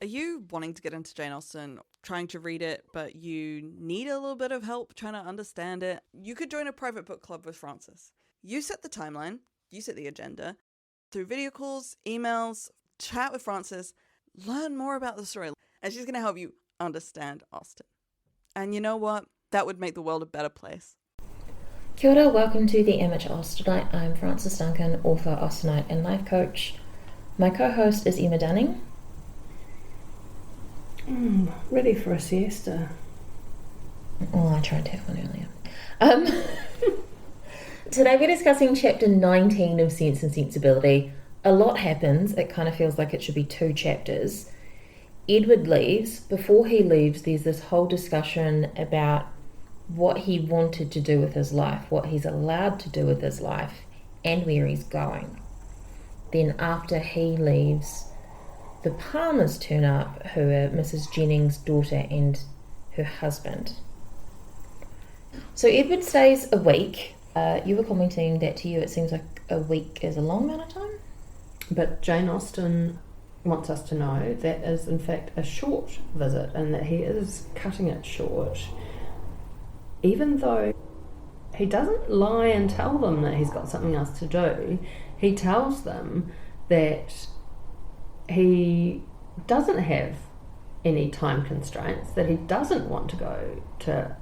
Are you wanting to get into Jane Austen, trying to read it, but you need a little bit of help trying to understand it? You could join a private book club with Frances. You set the timeline, you set the agenda. Through video calls, emails, chat with Frances, learn more about the story. And she's going to help you understand Austen. And you know what? That would make the world a better place. Kia ora, welcome to the Amateur Austenite. I'm Frances Duncan, author, Austenite and life coach. My co-host is Emma Dunning. Ready for a siesta. Oh, I tried to have one earlier. Today we're discussing chapter 19 of Sense and Sensibility. A lot happens. It kind of feels like it should be 2 chapters. Edward leaves. Before he leaves, there's this whole discussion about what he wanted to do with his life, what he's allowed to do with his life, and where he's going. Then after he leaves, the Palmers turn up, who are Mrs. Jennings' daughter and her husband. So Edward stays a week. You were commenting that to you it seems like a week is a long amount of time? But Jane Austen wants us to know that is in fact a short visit and that he is cutting it short. Even though he doesn't lie and tell them that he's got something else to do, he tells them that he doesn't have any time constraints, that he doesn't want to go to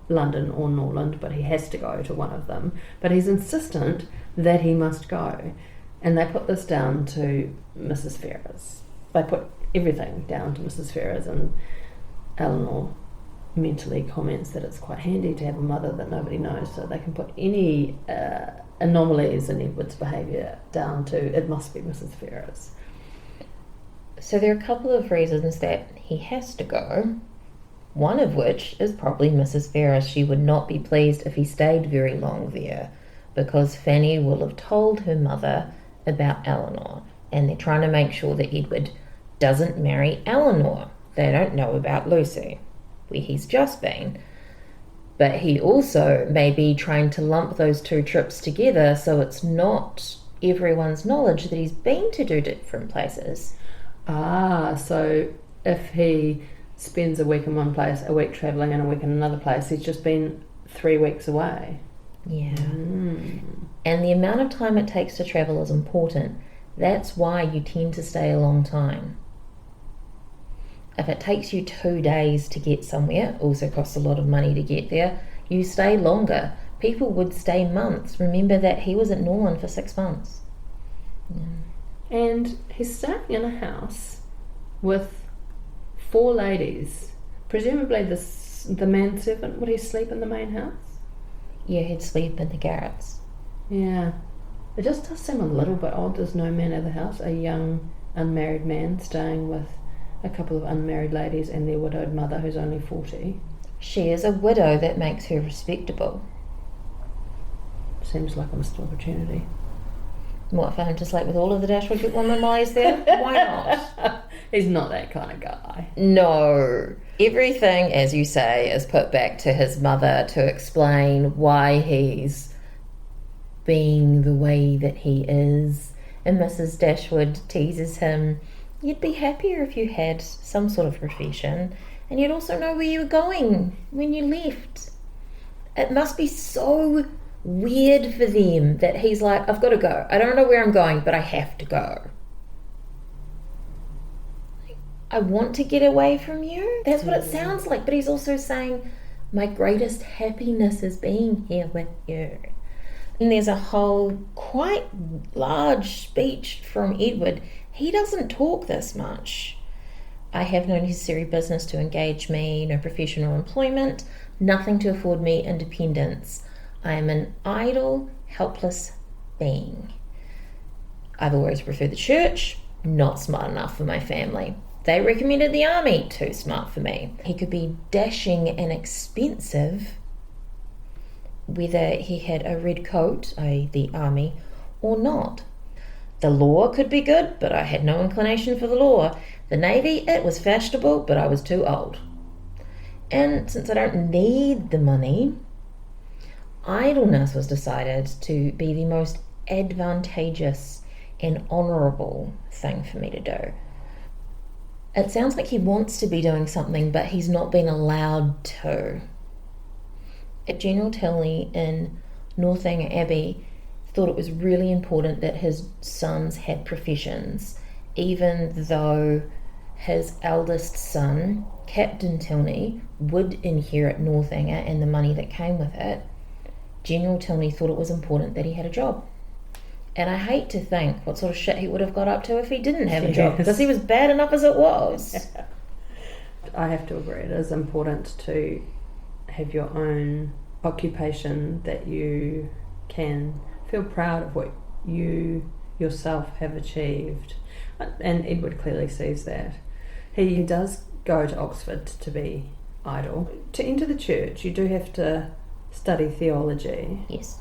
London or Norland, but he has to go to one of them. But he's insistent that he must go. And they put this down to Mrs. Ferrers. They put everything down to Mrs. Ferrers, and Eleanor mentally comments that it's quite handy to have a mother that nobody knows, so they can put any anomalies in Edward's behaviour down to it must be Mrs. Ferrers. So there are a couple of reasons that he has to go, one of which is probably Mrs. Ferrers. She would not be pleased if he stayed very long there, because Fanny will have told her mother about Eleanor, and they're trying to make sure that Edward doesn't marry Eleanor. They don't know about Lucy, where he's just been. But he also may be trying to lump those 2 trips together so it's not everyone's knowledge that he's been to 2 different places. So if he spends a week in one place, a week travelling, and a week in another place, he's just been 3 weeks away. Yeah. And the amount of time it takes to travel is important. That's why you tend to stay a long time. If it takes you 2 days to get somewhere, also costs a lot of money to get there, you stay longer. People would stay months. Remember that he was at Norland for 6 months. And he's staying in a house with 4 ladies. Presumably the manservant, would he sleep in the main house? Yeah, he'd sleep in the garrets. Yeah. It just does seem a little bit odd. There's no man at the house, a young unmarried man staying with a couple of unmarried ladies and their widowed mother who's only 40. She is a widow. That makes her respectable. Seems like a missed opportunity. What, for him to sleep with all of the Dashwood women while he's there? Why not? He's not that kind of guy. No. Everything, as you say, is put back to his mother to explain why he's being the way that he is. And Mrs. Dashwood teases him, you'd be happier if you had some sort of profession, and you'd also know where you were going when you left. It must be so weird for them that he's like, I've got to go. I don't know where I'm going, but I have to go. I want to get away from you. That's what it sounds like. But he's also saying, my greatest happiness is being here with you. And there's a whole quite large speech from Edward. He doesn't talk this much. I have no necessary business to engage me, no professional employment, nothing to afford me independence. I am an idle, helpless being. I've always preferred the church, not smart enough for my family. They recommended the army, too smart for me. He could be dashing and expensive, whether he had a red coat, i.e. the army, or not. The law could be good, but I had no inclination for the law. The navy, it was fashionable, but I was too old. And since I don't need the money, idleness was decided to be the most advantageous and honourable thing for me to do. It sounds like he wants to be doing something, but he's not been allowed to. General Tilney in Northanger Abbey thought it was really important that his sons had professions, even though his eldest son, Captain Tilney, would inherit Northanger and the money that came with it. General Tilney thought it was important that he had a job. And I hate to think what sort of shit he would have got up to if he didn't have a job, because he was bad enough as it was. Yeah. I have to agree, it is important to have your own occupation that you can feel proud of what you yourself have achieved. And Edward clearly sees that. He does go to Oxford to be idle. To enter the church, you do have to study theology. Yes.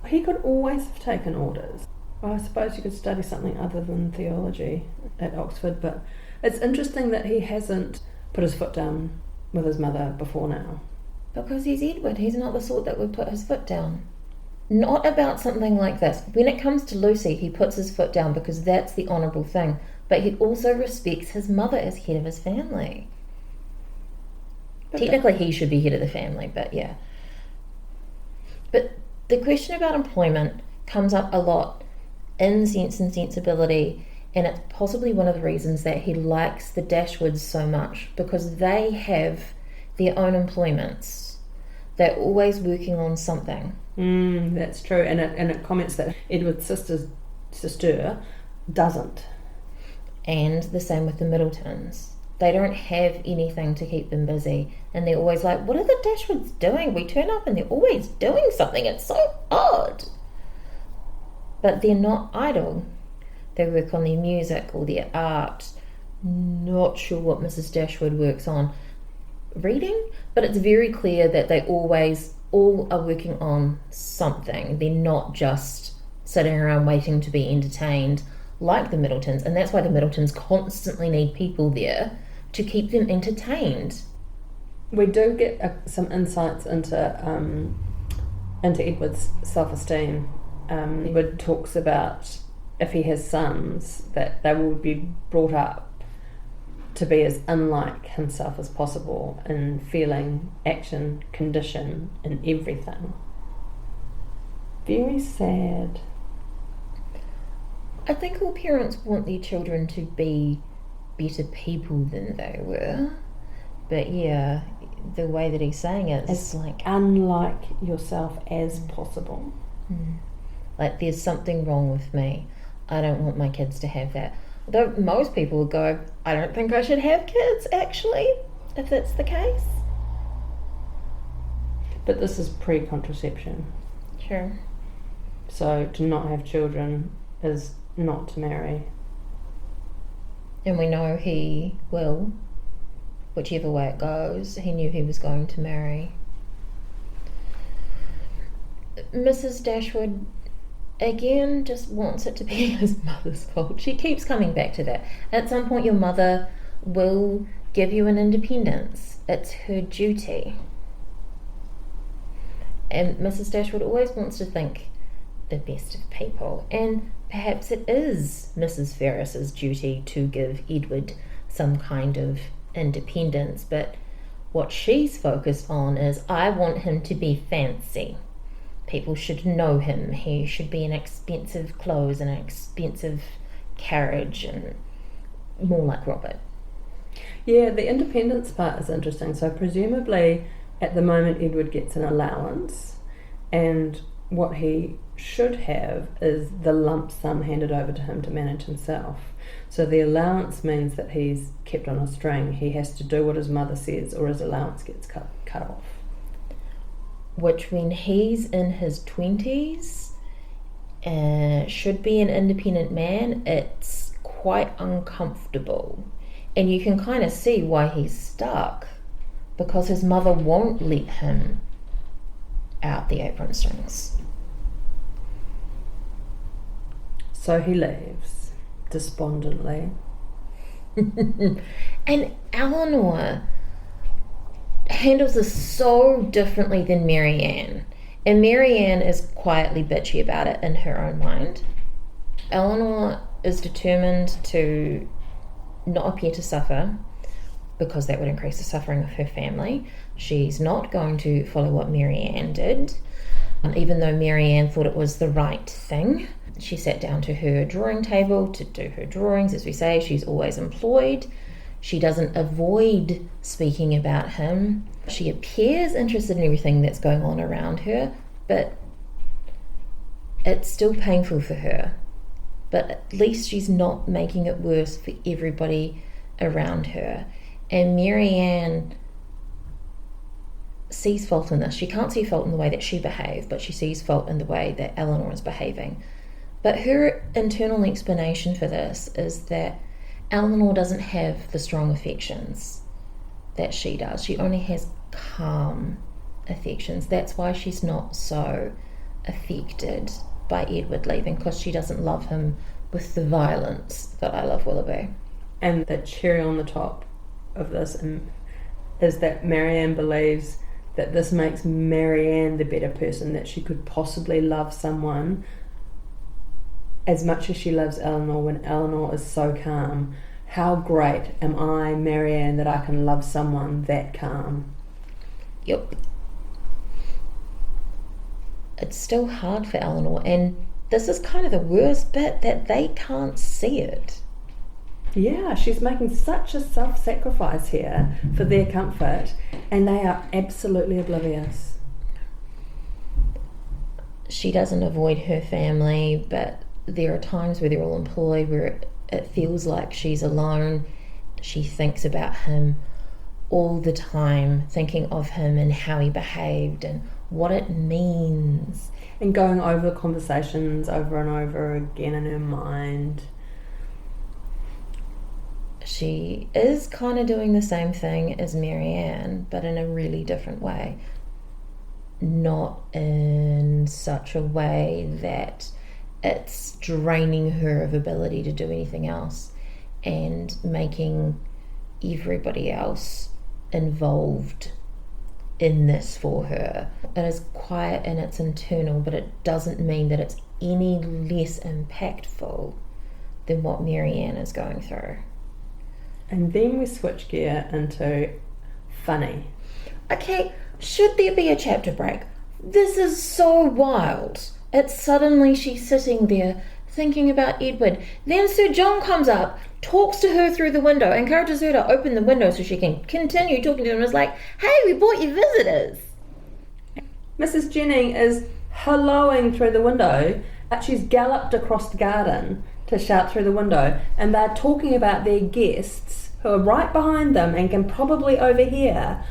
He could always have taken orders. I suppose you could study something other than theology at Oxford, but it's interesting that he hasn't put his foot down with his mother before now. Because he's Edward. He's not the sort that would put his foot down. Not about something like this. When it comes to Lucy, he puts his foot down because that's the honourable thing. But he also respects his mother as head of his family. But technically, he should be head of the family, but yeah. But the question about employment comes up a lot in Sense and Sensibility, and it's possibly one of the reasons that he likes the Dashwoods so much, because they have their own employments. They're always working on something. That's true, and it comments that Edward's sister doesn't. And the same with the Middletons. They don't have anything to keep them busy, and they're always like, what are the Dashwoods doing? We turn up and they're always doing something. It's so odd. But they're not idle. They work on their music or their art. Not sure what Mrs. Dashwood works on. Reading? But it's very clear that they always all are working on something. They're not just sitting around waiting to be entertained like the Middletons, and that's why the Middletons constantly need people there to keep them entertained. We do get some insights into Edward's self-esteem. Edward talks about if he has sons, that they will be brought up to be as unlike himself as possible in feeling, action, condition, and everything. Very sad. I think all parents want their children to be better people than they were. But yeah, the way that he's saying it is like unlike yourself as possible. Like there's something wrong with me. I don't want my kids to have that. Although most people would go, I don't think I should have kids, actually, if that's the case. But this is pre-contraception. Sure. So to not have children is not to marry. And we know he will, whichever way it goes. He knew he was going to marry. Mrs. Dashwood, again, just wants it to be his mother's fault. She keeps coming back to that. At some point, your mother will give you an independence. It's her duty. And Mrs. Dashwood always wants to think the best of people. And perhaps it is Mrs. Ferris's duty to give Edward some kind of independence. But what she's focused on is, I want him to be fancy. People should know him. He should be in expensive clothes and an expensive carriage and more like Robert. Yeah, the independence part is interesting. So presumably at the moment Edward gets an allowance, and what he should have is the lump sum handed over to him to manage himself. So the allowance means that he's kept on a string. He has to do what his mother says or his allowance gets cut off. Which, when he's in his 20s, should be an independent man, it's quite uncomfortable. And you can kind of see why he's stuck, because his mother won't let him out the apron strings. So he leaves, despondently. And Eleanor handles this so differently than Marianne. And Marianne is quietly bitchy about it in her own mind. Eleanor is determined to not appear to suffer, because that would increase the suffering of her family. She's not going to follow what Marianne did. Even though Marianne thought it was the right thing, she sat down to her drawing table to do her drawings. As we say, she's always employed. She doesn't avoid speaking about him. She appears interested in everything that's going on around her, but it's still painful for her. But at least she's not making it worse for everybody around her. And Marianne sees fault in this. She can't see fault in the way that she behaved, but she sees fault in the way that Eleanor is behaving. But her internal explanation for this is that Eleanor doesn't have the strong affections that she does. She only has calm affections. That's why she's not so affected by Edward leaving, because she doesn't love him with the violence that I love Willoughby. And the cherry on the top of this is that Marianne believes that this makes Marianne the better person, that she could possibly love someone as much as she loves Eleanor when Eleanor is so calm. How great am I, Marianne, that I can love someone that calm? Yep. It's still hard for Eleanor, and this is kind of the worst bit, that they can't see it. Yeah, she's making such a self-sacrifice here for their comfort, and they are absolutely oblivious. She doesn't avoid her family, but there are times where they're all employed where it feels like she's alone. She thinks about him all the time, thinking of him and how he behaved and what it means. And going over the conversations over and over again in her mind. She is kind of doing the same thing as Marianne, but in a really different way. Not in such a way that it's draining her of ability to do anything else and making everybody else involved in this for her. It is quiet and it's internal, but it doesn't mean that it's any less impactful than what Marianne is going through. And then we switch gear into funny. Okay, should there be a chapter break? This is so wild. It's suddenly she's sitting there thinking about Edward. Then Sir John comes up, talks to her through the window, encourages her to open the window so she can continue talking to him. It's like, hey, we brought you visitors. Mrs. Jennings is helloing through the window, but she's galloped across the garden to shout through the window, and they're talking about their guests who are right behind them and can probably overhear.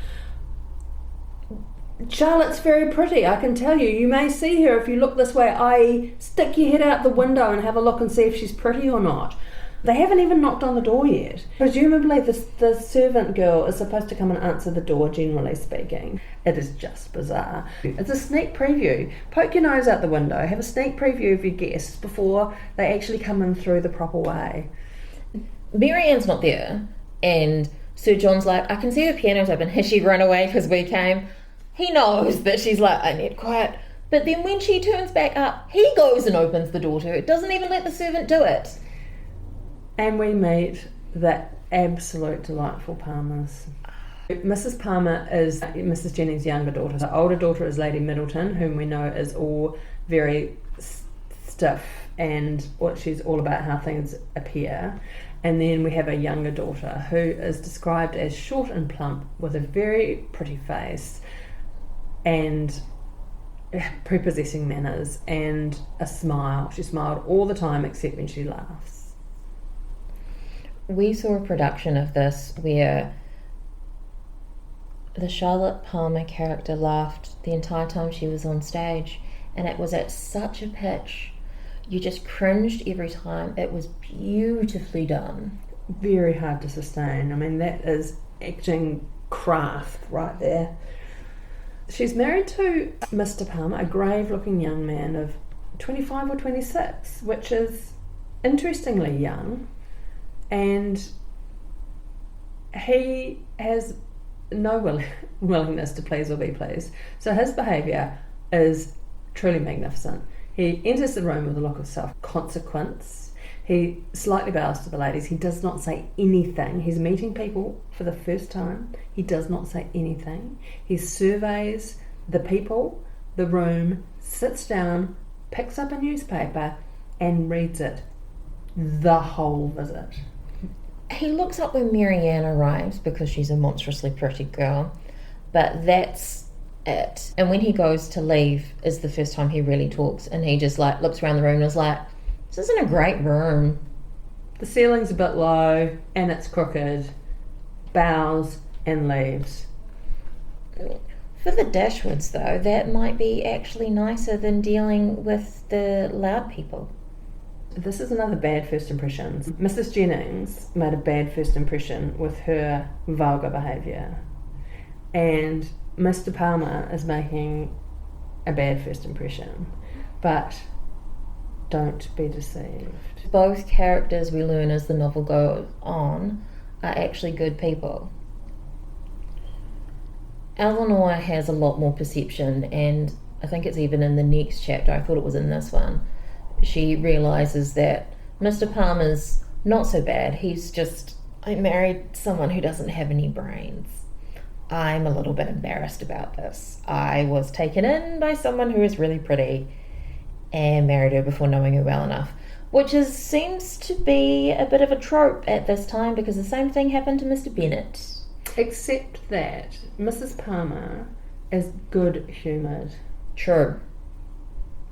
Charlotte's very pretty, I can tell you. You may see her if you look this way, i.e. stick your head out the window and have a look and see if she's pretty or not. They haven't even knocked on the door yet. Presumably the servant girl is supposed to come and answer the door, generally speaking. It is just bizarre. It's a sneak preview. Poke your nose out the window, have a sneak preview of your guests before they actually come in through the proper way. Marianne's not there, and Sir John's like, I can see the piano's open. Has she run away because we came? He knows that she's like, I need quiet. But then when she turns back up, he goes and opens the door to her. It doesn't even let the servant do it. And we meet the absolute delightful Palmers. Mrs. Palmer is Mrs. Jennings' younger daughter. The older daughter is Lady Middleton, whom we know is all very stiff and what she's all about how things appear. And then we have a younger daughter who is described as short and plump with a very pretty face and prepossessing manners and a smile. She smiled all the time except when she laughs. We saw a production of this where the Charlotte Palmer character laughed the entire time she was on stage, and it was at such a pitch you just cringed every time. It was beautifully done. Very hard to sustain. I mean, that is acting craft right there. She's married to Mr. Palmer, a grave-looking young man of 25 or 26, which is interestingly young. And he has no willingness to please or be pleased. So his behaviour is truly magnificent. He enters the room with a look of self-consequence. He slightly bows to the ladies. He does not say anything. He's meeting people for the first time. He does not say anything. He surveys the people, the room, sits down, picks up a newspaper and reads it the whole visit. He looks up when Marianne arrives because she's a monstrously pretty girl, but that's it. And when he goes to leave is the first time he really talks, and he just like looks around the room and is like, this isn't a great room. The ceiling's a bit low and it's crooked. Bows and leaves. For the Dashwoods though, that might be actually nicer than dealing with the loud people. This is another bad first impression. Mrs. Jennings made a bad first impression with her vulgar behaviour, and Mr. Palmer is making a bad first impression, but don't be deceived. Both characters, we learn as the novel goes on, are actually good people. Eleanor has a lot more perception, and I think it's even in the next chapter, I thought it was in this one, she realises that Mr. Palmer's not so bad. He's just, I married someone who doesn't have any brains. I'm a little bit embarrassed about this. I was taken in by someone who is really pretty and married her before knowing her well enough, which seems to be a bit of a trope at this time because the same thing happened to Mr. Bennet. Except that Mrs. Palmer is good-humoured. True.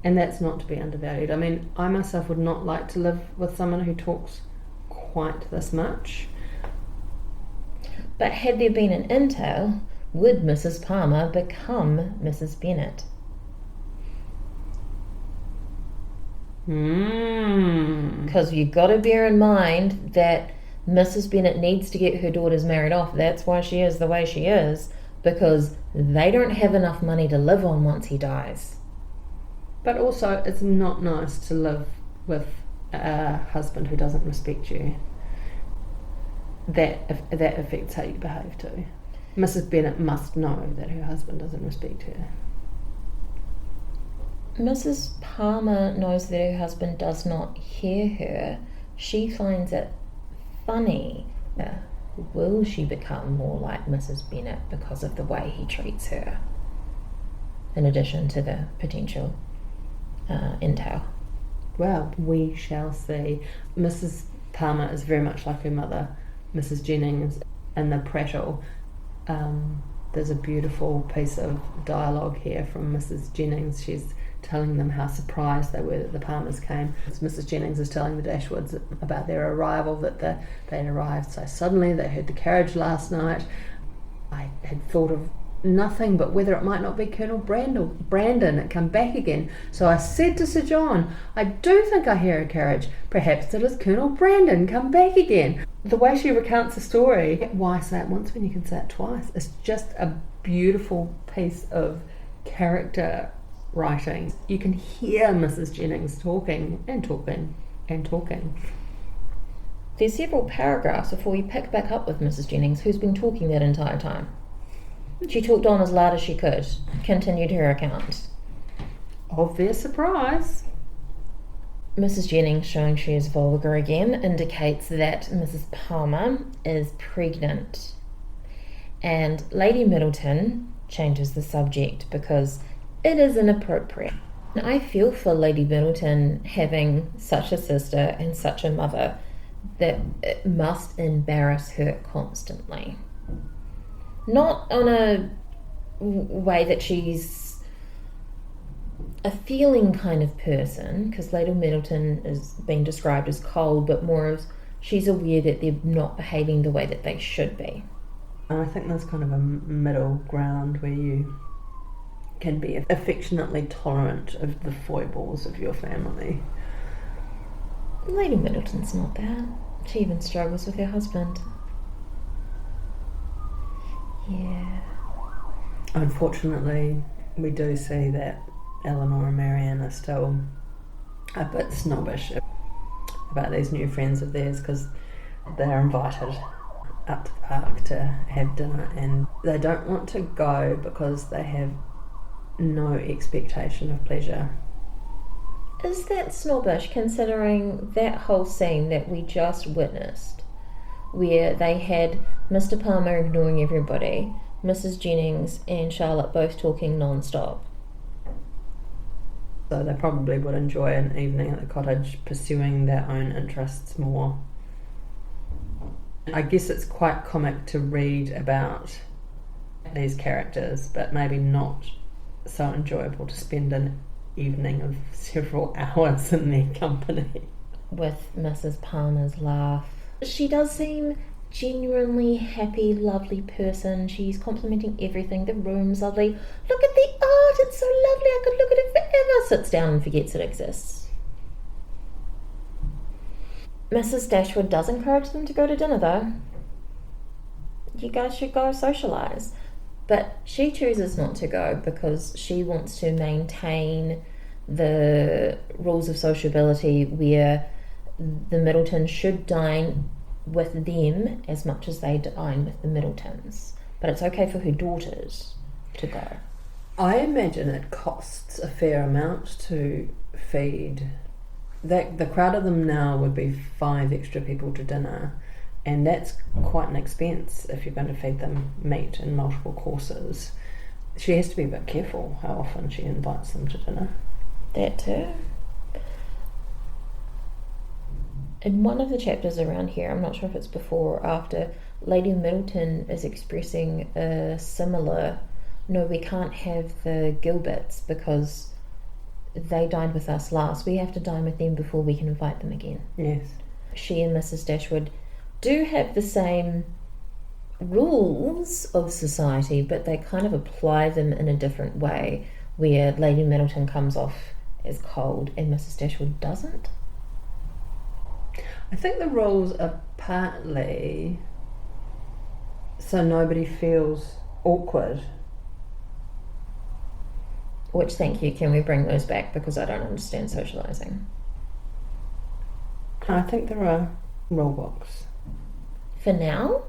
And that's not to be undervalued. I mean, I myself would not like to live with someone who talks quite this much. But had there been an intel, would Mrs. Palmer become Mrs. Bennet? Because you've got to bear in mind that Mrs. Bennet needs to get her daughters married off. That's why she is the way she is, because they don't have enough money to live on once he dies. But also, it's not nice to live with a husband who doesn't respect you. That affects how you behave too. Mrs. Bennet must know that her husband doesn't respect her. Mrs. Palmer knows that her husband does not hear her. She finds it funny. Will she become more like Mrs. Bennet because of the way he treats her? In addition to the potential intel. Well, we shall see. Mrs. Palmer is very much like her mother, Mrs. Jennings, in the prattle. There's a beautiful piece of dialogue here from Mrs. Jennings. She's telling them how surprised they were that the Palmers came. Mrs. Jennings is telling the Dashwoods about their arrival, that they'd arrived so suddenly. They heard the carriage last night. I had thought of nothing but whether it might not be Colonel Brandon had come back again. So I said to Sir John, I do think I hear a carriage. Perhaps it is Colonel Brandon come back again. The way she recounts the story, why say it once when you can say it twice? It's just a beautiful piece of character writing. You can hear Mrs. Jennings talking and talking and talking. There's several paragraphs before you pick back up with Mrs. Jennings, who's been talking that entire time. She talked on as loud as she could, continued her account. Of their surprise. Mrs. Jennings, showing she is vulgar again, indicates that Mrs. Palmer is pregnant. And Lady Middleton changes the subject because it is inappropriate. I feel for Lady Middleton having such a sister and such a mother that it must embarrass her constantly. Not on a way that she's a feeling kind of person, because Lady Middleton is being described as cold, but more as she's aware that they're not behaving the way that they should be. I think there's kind of a middle ground where you can be affectionately tolerant of the foibles of your family. Lady Middleton's not that. She even struggles with her husband. Yeah. Unfortunately, we do see that Eleanor and Marianne are still a bit snobbish about these new friends of theirs because they're invited up to the park to have dinner and they don't want to go because they have no expectation of pleasure. Is that snobbish considering that whole scene that we just witnessed, where they had Mr. Palmer ignoring everybody, Mrs. Jennings and Charlotte both talking non-stop? So they probably would enjoy an evening at the cottage pursuing their own interests more. I guess it's quite comic to read about these characters, but maybe not so enjoyable to spend an evening of several hours in their company. With Mrs. Palmer's laugh. She does seem genuinely happy, lovely person. She's complimenting everything. The room's lovely. Look at the art, it's so lovely, I could look at it forever. Sits down and forgets it exists. Mrs. Dashwood does encourage them to go to dinner though. You guys should go socialise. But she chooses not to go because she wants to maintain the rules of sociability where the Middletons should dine with them as much as they dine with the Middletons. But it's okay for her daughters to go. I imagine it costs a fair amount to feed. The crowd of them now would be 5 extra people to dinner, and that's quite an expense if you're going to feed them meat in multiple courses. She has to be a bit careful how often she invites them to dinner. That too. In one of the chapters around here, I'm not sure if it's before or after, Lady Middleton is expressing a similar, no, we can't have the Gilberts because they dined with us last. We have to dine with them before we can invite them again. Yes. She and Mrs. Dashwood do have the same rules of society, but they kind of apply them in a different way, where Lady Middleton comes off as cold and Mrs. Dashwood doesn't. I think the rules are partly so nobody feels awkward. Which, thank you, can we bring those back because I don't understand socialising. I think there are rule books. For now?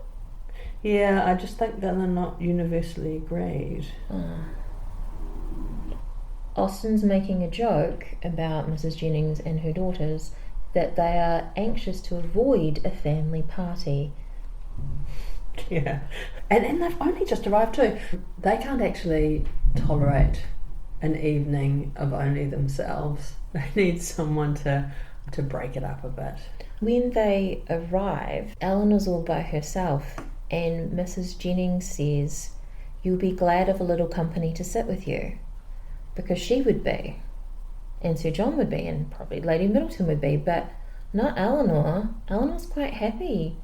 Yeah, I just think that they're not universally agreed. Austen's making a joke about Mrs. Jennings and her daughters that they are anxious to avoid a family party. Yeah. And they've only just arrived too. They can't actually tolerate an evening of only themselves. They need someone to break it up a bit. When they arrive, Eleanor's all by herself, and Mrs. Jennings says, "You'll be glad of a little company to sit with you," because she would be, and Sir John would be, and probably Lady Middleton would be, but not Eleanor. Eleanor's quite happy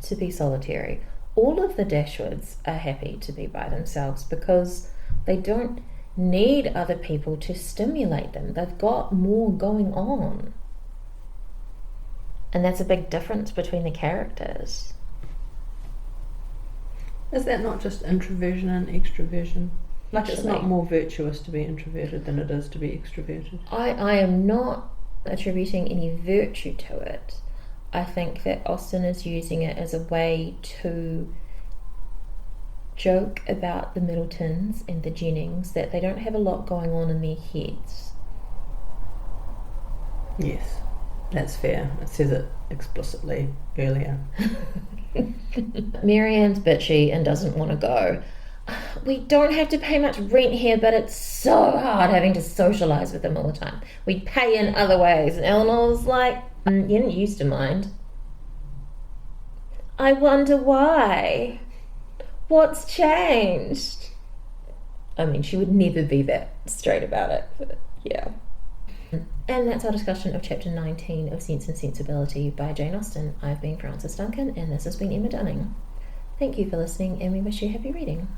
to be solitary. All of the Dashwoods are happy to be by themselves because they don't need other people to stimulate them. They've got more going on. And that's a big difference between the characters. Is that not just introversion and extroversion? Like, it's Actually, not more virtuous to be introverted than it is to be extroverted. I am not attributing any virtue to it. I think that Austen is using it as a way to joke about the Middletons and the Jennings, that they don't have a lot going on in their heads. Yes, that's fair. It says it explicitly earlier. Marianne's bitchy and doesn't want to go. We don't have to pay much rent here, but it's so hard having to socialise with them all the time. We pay in other ways. And Eleanor's like, you didn't used to mind. I wonder why. What's changed? I mean, she would never be that straight about it, but yeah. And that's our discussion of Chapter 19 of Sense and Sensibility by Jane Austen. I've been Frances Duncan, and this has been Emma Dunning. Thank you for listening, and we wish you happy reading.